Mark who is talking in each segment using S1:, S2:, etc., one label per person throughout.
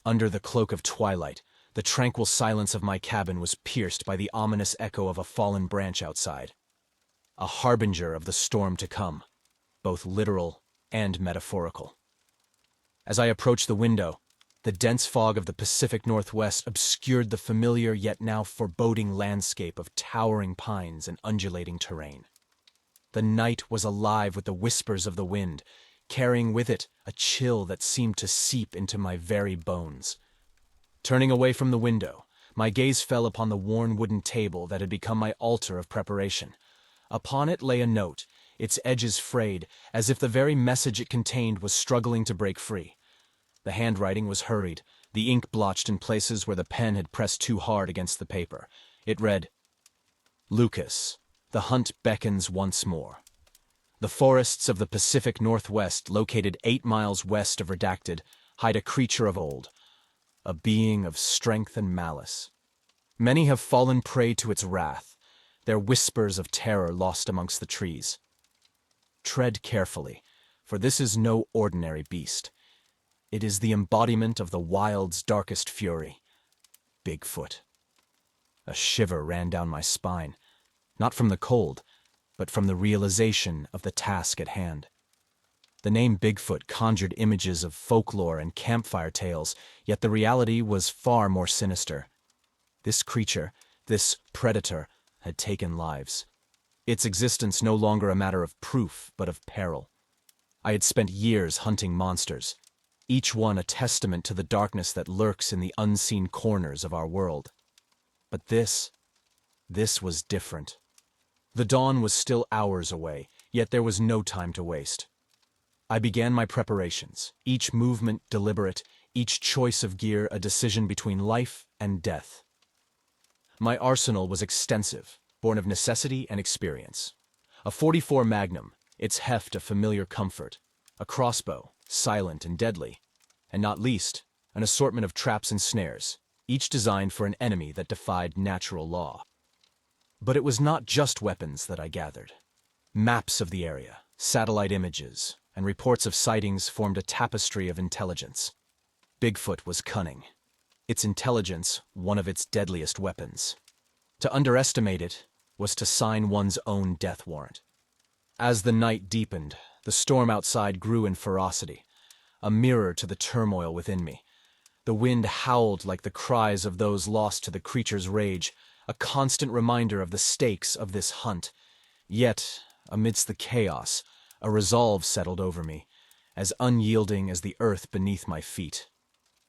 S1: Under the cloak of twilight, the tranquil silence of my cabin was pierced by the ominous echo of a fallen branch outside, a harbinger of the storm to come, both literal and metaphorical. As I approached the window, the dense fog of the Pacific Northwest obscured the familiar yet now foreboding landscape of towering pines and undulating terrain. The night was alive with the whispers of the wind, carrying with it a chill that seemed to seep into my very bones. Turning away from the window, my gaze fell upon the worn wooden table that had become my altar of preparation. Upon it lay a note, its edges frayed, as if the very message it contained was struggling to break free. The handwriting was hurried, the ink blotched in places where the pen had pressed too hard against the paper. It read, "Lucas, the hunt beckons once more. The forests of the Pacific Northwest, located 8 miles west of Redacted, hide a creature of old, a being of strength and malice. Many have fallen prey to its wrath, their whispers of terror lost amongst the trees. Tread carefully, for this is no ordinary beast. It is the embodiment of the wild's darkest fury, Bigfoot." A shiver ran down my spine, not from the cold, but from the realization of the task at hand. The name Bigfoot conjured images of folklore and campfire tales, yet the reality was far more sinister. This creature, this predator, had taken lives. Its existence no longer a matter of proof, but of peril. I had spent years hunting monsters, each one a testament to the darkness that lurks in the unseen corners of our world. But this was different. The dawn was still hours away, yet there was no time to waste. I began my preparations, each movement deliberate, each choice of gear a decision between life and death. My arsenal was extensive, born of necessity and experience. A .44 Magnum, its heft a familiar comfort, a crossbow, silent and deadly, and not least, an assortment of traps and snares, each designed for an enemy that defied natural law. But it was not just weapons that I gathered. Maps of the area, satellite images, and reports of sightings formed a tapestry of intelligence. Bigfoot was cunning. Its intelligence, one of its deadliest weapons. To underestimate it was to sign one's own death warrant. As the night deepened, the storm outside grew in ferocity, a mirror to the turmoil within me. The wind howled like the cries of those lost to the creature's rage, a constant reminder of the stakes of this hunt. Yet, amidst the chaos, a resolve settled over me, as unyielding as the earth beneath my feet.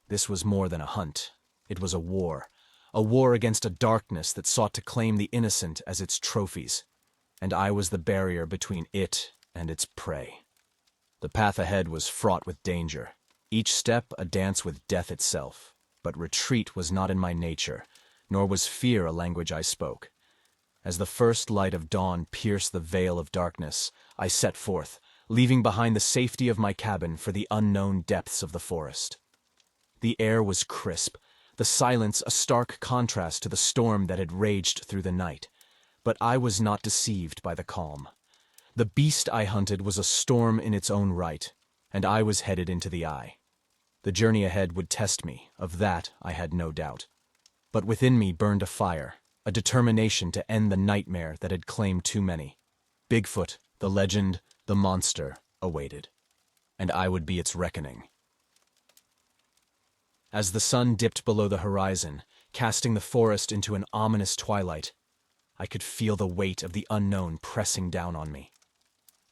S1: This was more than a hunt. It was a war against a darkness that sought to claim the innocent as its trophies, and I was the barrier between it and its prey. The path ahead was fraught with danger, each step a dance with death itself, but retreat was not in my nature, nor was fear a language I spoke. As the first light of dawn pierced the veil of darkness, I set forth, leaving behind the safety of my cabin for the unknown depths of the forest. The air was crisp, the silence a stark contrast to the storm that had raged through the night. But I was not deceived by the calm. The beast I hunted was a storm in its own right, and I was headed into the eye. The journey ahead would test me, of that I had no doubt. But within me burned a fire, a determination to end the nightmare that had claimed too many. Bigfoot, the legend, the monster, awaited, and I would be its reckoning. As the sun dipped below the horizon, casting the forest into an ominous twilight, I could feel the weight of the unknown pressing down on me.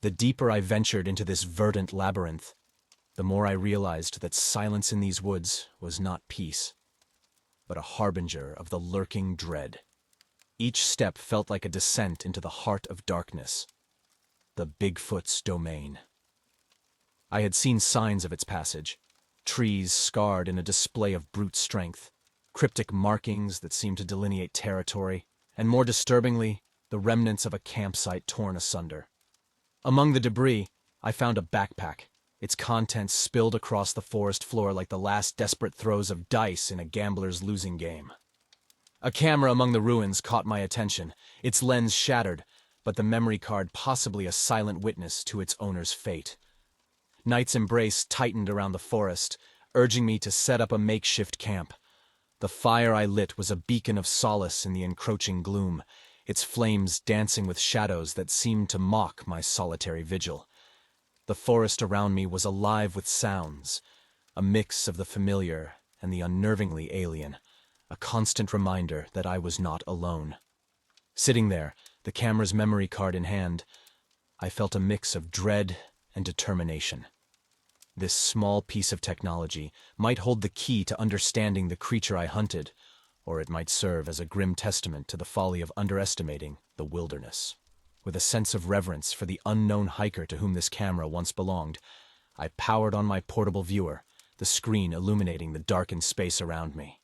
S1: The deeper I ventured into this verdant labyrinth, the more I realized that silence in these woods was not peace, but a harbinger of the lurking dread. Each step felt like a descent into the heart of darkness, the Bigfoot's domain. I had seen signs of its passage, trees scarred in a display of brute strength, cryptic markings that seemed to delineate territory, and more disturbingly, the remnants of a campsite torn asunder. Among the debris, I found a backpack, its contents spilled across the forest floor like the last desperate throws of dice in a gambler's losing game. A camera among the ruins caught my attention, its lens shattered, but the memory card possibly a silent witness to its owner's fate. Night's embrace tightened around the forest, urging me to set up a makeshift camp. The fire I lit was a beacon of solace in the encroaching gloom, its flames dancing with shadows that seemed to mock my solitary vigil. The forest around me was alive with sounds, a mix of the familiar and the unnervingly alien, a constant reminder that I was not alone. Sitting there, the camera's memory card in hand, I felt a mix of dread and determination. This small piece of technology might hold the key to understanding the creature I hunted, or it might serve as a grim testament to the folly of underestimating the wilderness. With a sense of reverence for the unknown hiker to whom this camera once belonged, I powered on my portable viewer, the screen illuminating the darkened space around me.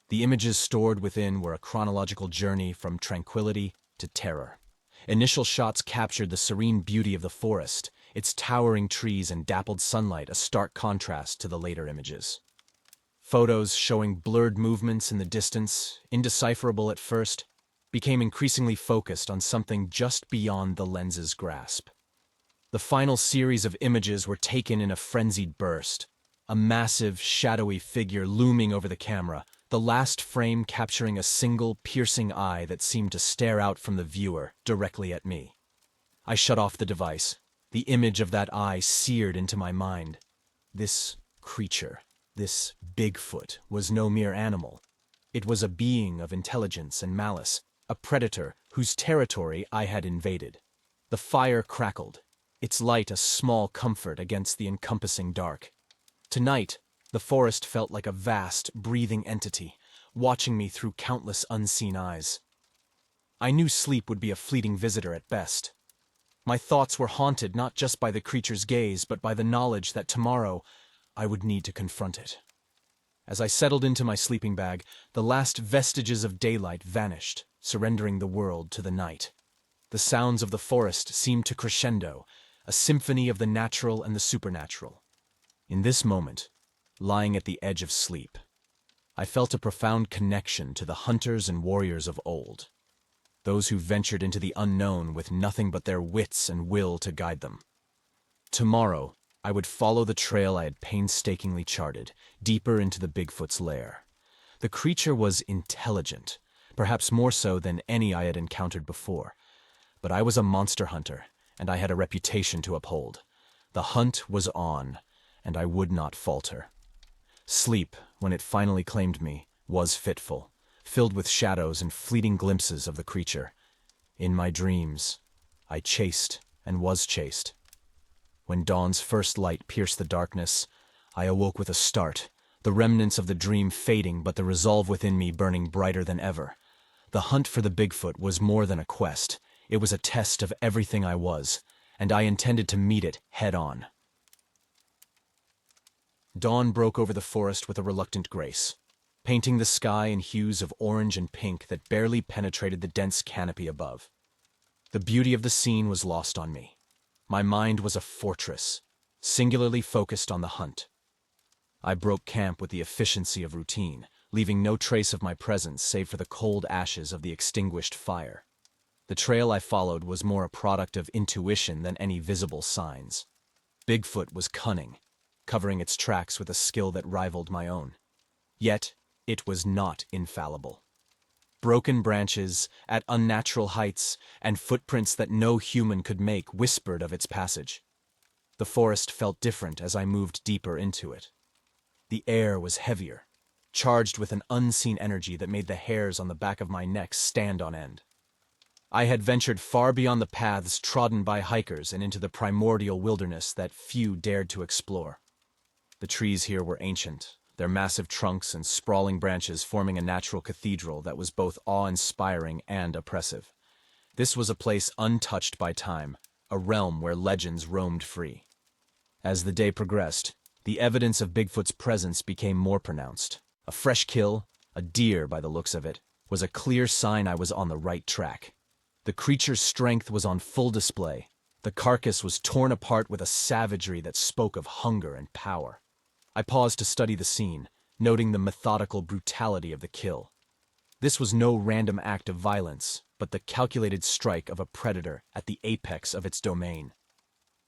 S1: The images stored within were a chronological journey from tranquility to terror. Initial shots captured the serene beauty of the forest, its towering trees and dappled sunlight a stark contrast to the later images. Photos showing blurred movements in the distance, indecipherable at first, became increasingly focused on something just beyond the lens's grasp. The final series of images were taken in a frenzied burst, a massive, shadowy figure looming over the camera, the last frame capturing a single, piercing eye that seemed to stare out from the viewer directly at me. I shut off the device, the image of that eye seared into my mind. This creature, this Bigfoot, was no mere animal. It was a being of intelligence and malice, a predator whose territory I had invaded. The fire crackled, its light a small comfort against the encompassing dark. Tonight, the forest felt like a vast, breathing entity, watching me through countless unseen eyes. I knew sleep would be a fleeting visitor at best. My thoughts were haunted not just by the creature's gaze, but by the knowledge that tomorrow I would need to confront it. As I settled into my sleeping bag, the last vestiges of daylight vanished, surrendering the world to the night. The sounds of the forest seemed to crescendo, a symphony of the natural and the supernatural. In this moment, lying at the edge of sleep, I felt a profound connection to the hunters and warriors of old, those who ventured into the unknown with nothing but their wits and will to guide them. Tomorrow, I would follow the trail I had painstakingly charted, deeper into the Bigfoot's lair. The creature was intelligent, perhaps more so than any I had encountered before. But I was a monster hunter, and I had a reputation to uphold. The hunt was on, and I would not falter. Sleep, when it finally claimed me, was fitful, filled with shadows and fleeting glimpses of the creature. In my dreams, I chased and was chased. When dawn's first light pierced the darkness, I awoke with a start, the remnants of the dream fading but the resolve within me burning brighter than ever. The hunt for the Bigfoot was more than a quest. It was a test of everything I was, and I intended to meet it head-on. Dawn broke over the forest with a reluctant grace, painting the sky in hues of orange and pink that barely penetrated the dense canopy above. The beauty of the scene was lost on me. My mind was a fortress, singularly focused on the hunt. I broke camp with the efficiency of routine, leaving no trace of my presence save for the cold ashes of the extinguished fire. The trail I followed was more a product of intuition than any visible signs. Bigfoot was cunning, covering its tracks with a skill that rivaled my own. Yet, it was not infallible. Broken branches, at unnatural heights, and footprints that no human could make whispered of its passage. The forest felt different as I moved deeper into it. The air was heavier, charged with an unseen energy that made the hairs on the back of my neck stand on end. I had ventured far beyond the paths trodden by hikers and into the primordial wilderness that few dared to explore. The trees here were ancient, their massive trunks and sprawling branches forming a natural cathedral that was both awe-inspiring and oppressive. This was a place untouched by time, a realm where legends roamed free. As the day progressed, the evidence of Bigfoot's presence became more pronounced. A fresh kill, a deer by the looks of it, was a clear sign I was on the right track. The creature's strength was on full display. The carcass was torn apart with a savagery that spoke of hunger and power. I paused to study the scene, noting the methodical brutality of the kill. This was no random act of violence, but the calculated strike of a predator at the apex of its domain.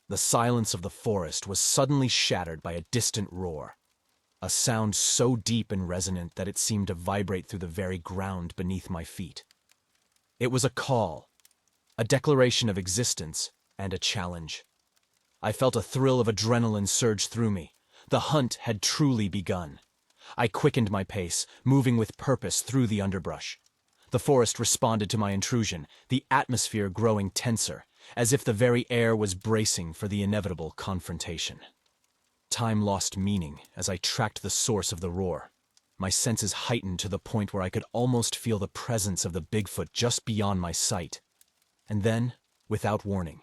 S1: The silence of the forest was suddenly shattered by a distant roar. a sound so deep and resonant that it seemed to vibrate through the very ground beneath my feet. It was a call, a declaration of existence, and a challenge. I felt a thrill of adrenaline surge through me. The hunt had truly begun. I quickened my pace, moving with purpose through the underbrush. The forest responded to my intrusion, the atmosphere growing tenser, as if the very air was bracing for the inevitable confrontation. Time lost meaning as I tracked the source of the roar. My senses heightened to the point where I could almost feel the presence of the Bigfoot just beyond my sight. And then, without warning,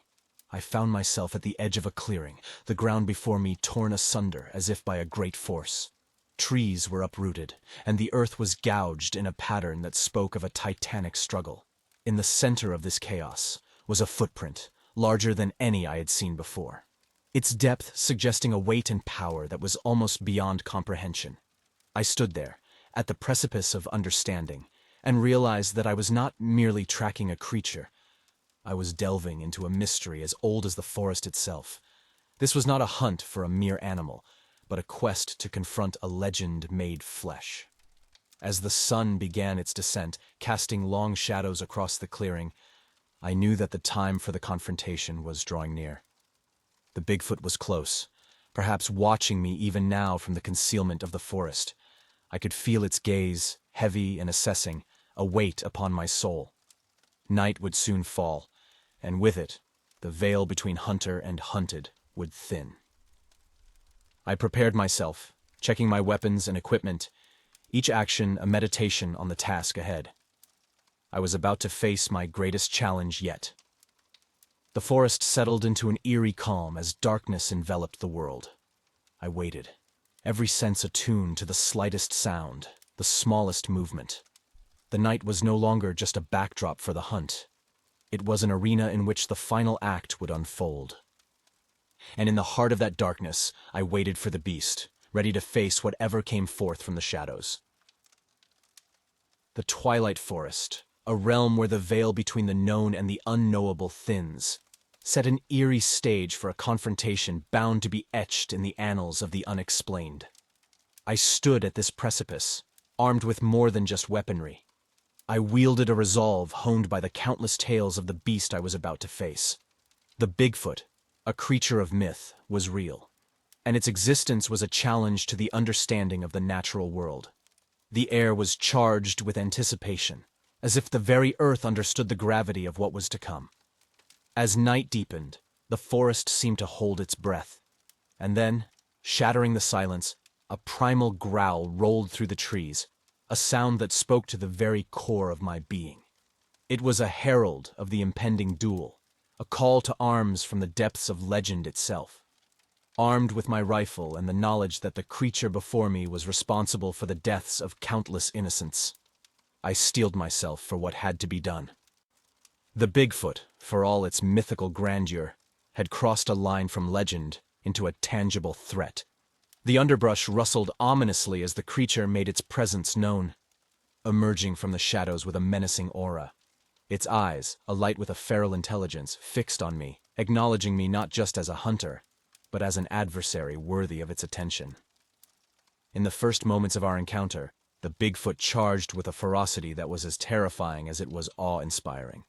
S1: I found myself at the edge of a clearing, the ground before me torn asunder as if by a great force. Trees were uprooted, and the earth was gouged in a pattern that spoke of a titanic struggle. In the center of this chaos was a footprint, larger than any I had seen before, its depth suggesting a weight and power that was almost beyond comprehension. I stood there, at the precipice of understanding, and realized that I was not merely tracking a creature. I was delving into a mystery as old as the forest itself. This was not a hunt for a mere animal, but a quest to confront a legend made flesh. As the sun began its descent, casting long shadows across the clearing, I knew that the time for the confrontation was drawing near. The Bigfoot was close, perhaps watching me even now from the concealment of the forest. I could feel its gaze, heavy and assessing, a weight upon my soul. Night would soon fall, and with it, the veil between hunter and hunted would thin. I prepared myself, checking my weapons and equipment, each action a meditation on the task ahead. I was about to face my greatest challenge yet. The forest settled into an eerie calm as darkness enveloped the world. I waited, every sense attuned to the slightest sound, the smallest movement. The night was no longer just a backdrop for the hunt. It was an arena in which the final act would unfold. And in the heart of that darkness, I waited for the beast, ready to face whatever came forth from the shadows. The twilight forest, a realm where the veil between the known and the unknowable thins, set an eerie stage for a confrontation bound to be etched in the annals of the unexplained. I stood at this precipice, armed with more than just weaponry. I wielded a resolve honed by the countless tales of the beast I was about to face. The Bigfoot, a creature of myth, was real, and its existence was a challenge to the understanding of the natural world. The air was charged with anticipation, as if the very earth understood the gravity of what was to come. As night deepened, the forest seemed to hold its breath, and then, shattering the silence, a primal growl rolled through the trees, a sound that spoke to the very core of my being. It was a herald of the impending duel, a call to arms from the depths of legend itself. Armed with my rifle and the knowledge that the creature before me was responsible for the deaths of countless innocents, I steeled myself for what had to be done. The Bigfoot, for all its mythical grandeur, had crossed a line from legend into a tangible threat. The underbrush rustled ominously as the creature made its presence known, emerging from the shadows with a menacing aura. Its eyes, alight with a feral intelligence, fixed on me, acknowledging me not just as a hunter, but as an adversary worthy of its attention. In the first moments of our encounter, the Bigfoot charged with a ferocity that was as terrifying as it was awe-inspiring.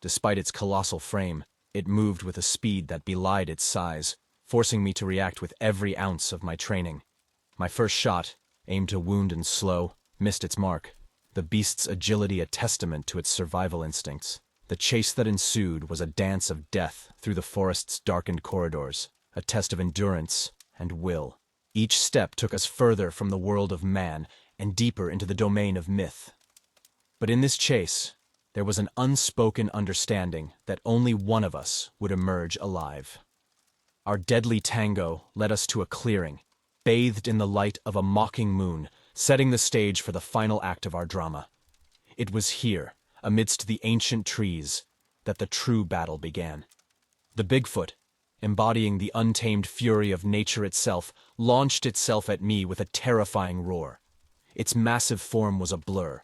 S1: Despite its colossal frame, it moved with a speed that belied its size, forcing me to react with every ounce of my training. My first shot, aimed to wound and slow, missed its mark, the beast's agility a testament to its survival instincts. The chase that ensued was a dance of death through the forest's darkened corridors, a test of endurance and will. Each step took us further from the world of man and deeper into the domain of myth. But in this chase, there was an unspoken understanding that only one of us would emerge alive. Our deadly tango led us to a clearing, bathed in the light of a mocking moon, setting the stage for the final act of our drama. It was here, amidst the ancient trees, that the true battle began. The Bigfoot, embodying the untamed fury of nature itself, launched itself at me with a terrifying roar. Its massive form was a blur,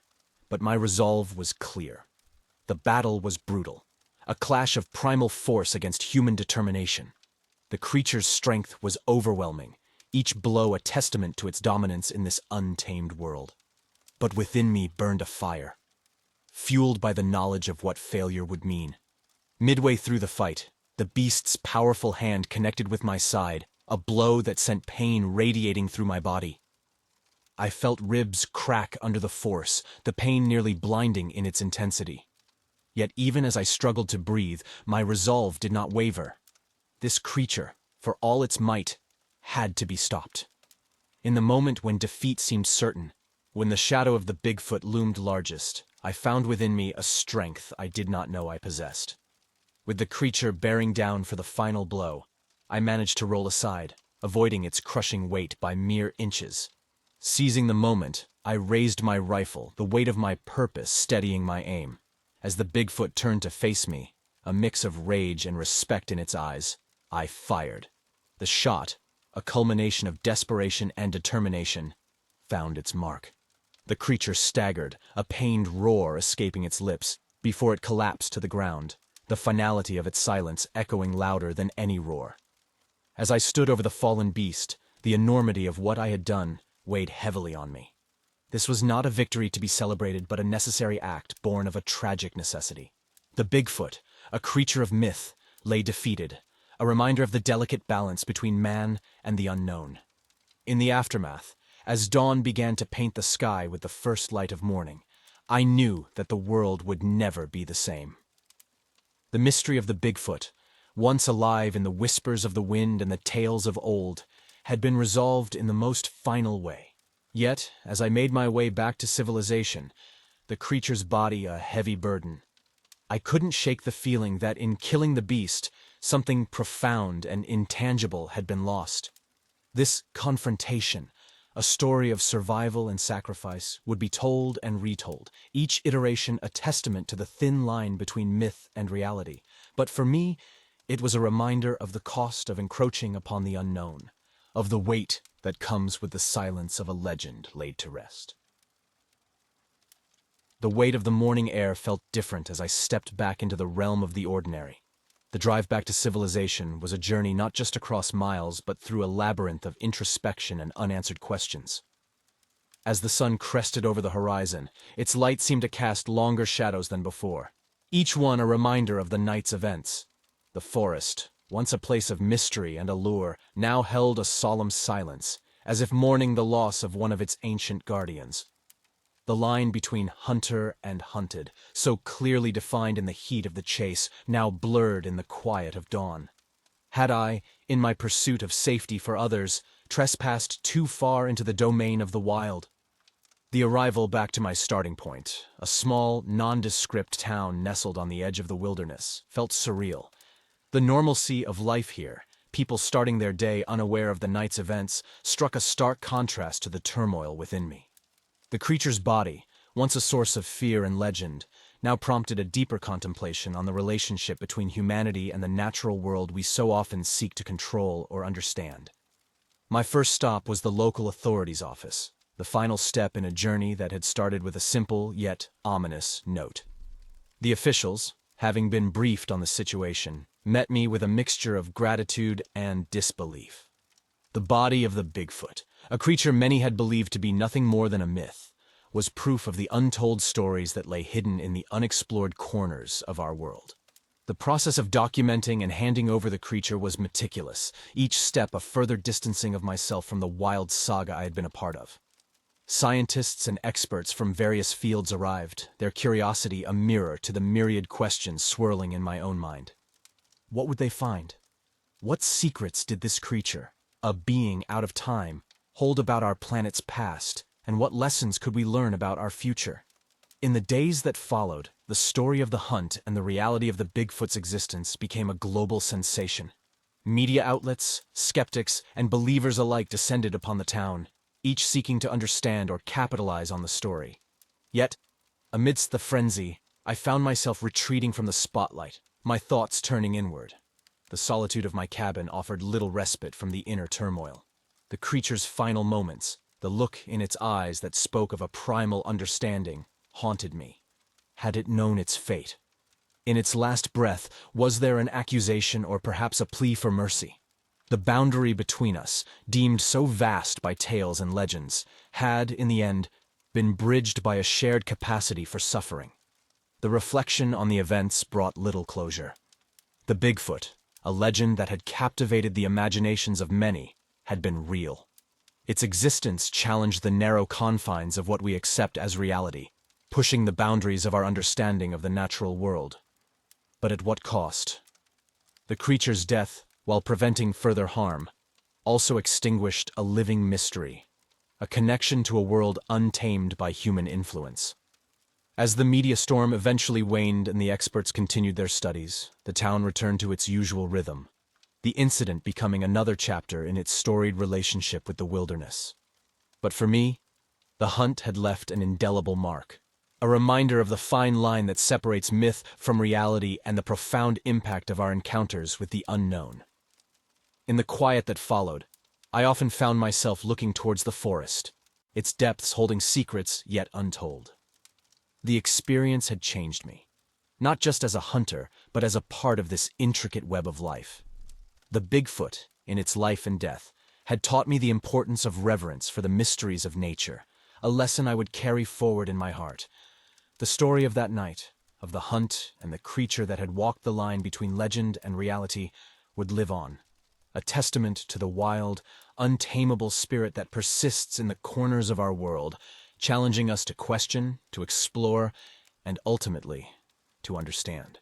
S1: but my resolve was clear. The battle was brutal, a clash of primal force against human determination. The creature's strength was overwhelming, each blow a testament to its dominance in this untamed world. But within me burned a fire, fueled by the knowledge of what failure would mean. Midway through the fight, the beast's powerful hand connected with my side, a blow that sent pain radiating through my body. I felt ribs crack under the force, the pain nearly blinding in its intensity. Yet even as I struggled to breathe, my resolve did not waver. This creature, for all its might, had to be stopped. In the moment when defeat seemed certain, when the shadow of the Bigfoot loomed largest, I found within me a strength I did not know I possessed. With the creature bearing down for the final blow, I managed to roll aside, avoiding its crushing weight by mere inches. Seizing the moment, I raised my rifle, the weight of my purpose steadying my aim. As the Bigfoot turned to face me, a mix of rage and respect in its eyes, I fired. The shot, a culmination of desperation and determination, found its mark. The creature staggered, a pained roar escaping its lips, before it collapsed to the ground, the finality of its silence echoing louder than any roar. As I stood over the fallen beast, the enormity of what I had done weighed heavily on me. This was not a victory to be celebrated, but a necessary act born of a tragic necessity. The Bigfoot, a creature of myth, lay defeated, a reminder of the delicate balance between man and the unknown. In the aftermath, as dawn began to paint the sky with the first light of morning, I knew that the world would never be the same. The mystery of the Bigfoot, once alive in the whispers of the wind and the tales of old, had been resolved in the most final way. Yet, as I made my way back to civilization, the creature's body a heavy burden, I couldn't shake the feeling that in killing the beast, something profound and intangible had been lost. This confrontation, a story of survival and sacrifice, would be told and retold, each iteration a testament to the thin line between myth and reality. But for me, it was a reminder of the cost of encroaching upon the unknown, of the weight that comes with the silence of a legend laid to rest. The weight of the morning air felt different as I stepped back into the realm of the ordinary. The drive back to civilization was a journey not just across miles, but through a labyrinth of introspection and unanswered questions. As the sun crested over the horizon, its light seemed to cast longer shadows than before, each one a reminder of the night's events. The forest, once a place of mystery and allure, now held a solemn silence, as if mourning the loss of one of its ancient guardians. The line between hunter and hunted, so clearly defined in the heat of the chase, now blurred in the quiet of dawn. Had I, in my pursuit of safety for others, trespassed too far into the domain of the wild? The arrival back to my starting point, a small, nondescript town nestled on the edge of the wilderness, felt surreal. The normalcy of life here, people starting their day unaware of the night's events, struck a stark contrast to the turmoil within me. The creature's body, once a source of fear and legend, now prompted a deeper contemplation on the relationship between humanity and the natural world we so often seek to control or understand. My first stop was the local authorities' office, the final step in a journey that had started with a simple yet ominous note. The officials, having been briefed on the situation, met me with a mixture of gratitude and disbelief. The body of the Bigfoot, a creature many had believed to be nothing more than a myth, was proof of the untold stories that lay hidden in the unexplored corners of our world. The process of documenting and handing over the creature was meticulous, each step a further distancing of myself from the wild saga I had been a part of. Scientists and experts from various fields arrived, their curiosity a mirror to the myriad questions swirling in my own mind. What would they find? What secrets did this creature, a being out of time, hold about our planet's past, and what lessons could we learn about our future? In the days that followed, the story of the hunt and the reality of the Bigfoot's existence became a global sensation. Media outlets, skeptics, and believers alike descended upon the town, each seeking to understand or capitalize on the story. Yet, amidst the frenzy, I found myself retreating from the spotlight, my thoughts turning inward. The solitude of my cabin offered little respite from the inner turmoil. The creature's final moments, the look in its eyes that spoke of a primal understanding, haunted me. Had it known its fate? In its last breath, was there an accusation or perhaps a plea for mercy? The boundary between us, deemed so vast by tales and legends, had, in the end, been bridged by a shared capacity for suffering. The reflection on the events brought little closure. The Bigfoot, a legend that had captivated the imaginations of many, had been real. Its existence challenged the narrow confines of what we accept as reality, pushing the boundaries of our understanding of the natural world. But at what cost? The creature's death, while preventing further harm, also extinguished a living mystery, a connection to a world untamed by human influence. As the media storm eventually waned and the experts continued their studies, the town returned to its usual rhythm, the incident becoming another chapter in its storied relationship with the wilderness. But for me, the hunt had left an indelible mark, a reminder of the fine line that separates myth from reality and the profound impact of our encounters with the unknown. In the quiet that followed, I often found myself looking towards the forest, its depths holding secrets yet untold. The experience had changed me, not just as a hunter, but as a part of this intricate web of life. The Bigfoot, in its life and death, had taught me the importance of reverence for the mysteries of nature, a lesson I would carry forward in my heart. The story of that night, of the hunt and the creature that had walked the line between legend and reality, would live on, a testament to the wild, untamable spirit that persists in the corners of our world, challenging us to question, to explore, and ultimately, to understand.